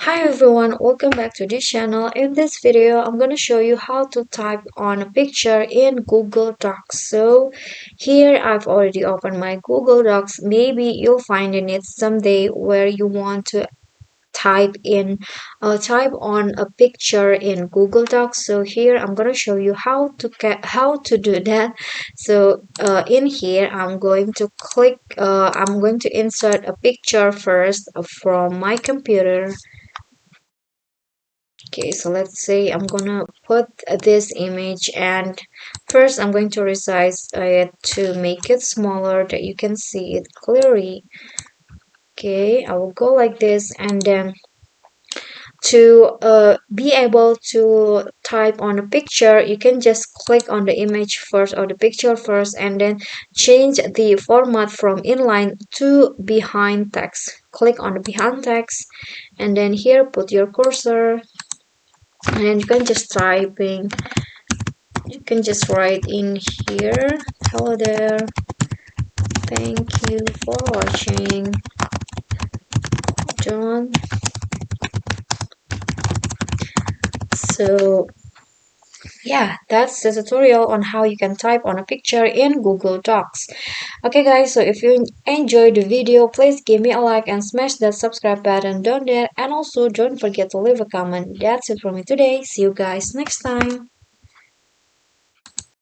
Hi everyone, welcome back to this channel. In this video, I'm going to show you how to type on a picture in Google Docs. So here I've already opened my Google Docs. Maybe you'll find in it someday where you want to type on a picture in Google Docs. So here I'm going to show you how to do that. So in here I'm going to insert a picture first from my computer. Okay, so let's say I'm gonna put this image, and first I'm going to resize it to make it smaller that you can see it clearly. Okay, I will go like this, and then to be able to type on a picture, you can just click on the image first or the picture first, and then change the format from inline to behind text. Click on the behind text, and then here put your cursor, and you can just typing. You can just write in here, hello there, thank you for watching, John. So yeah, that's the tutorial on how you can type on a picture in Google Docs. Okay guys, so if you enjoyed the video, please give me a like and smash that subscribe button down there, and also don't forget to leave a comment. That's it for me today. See you guys next time.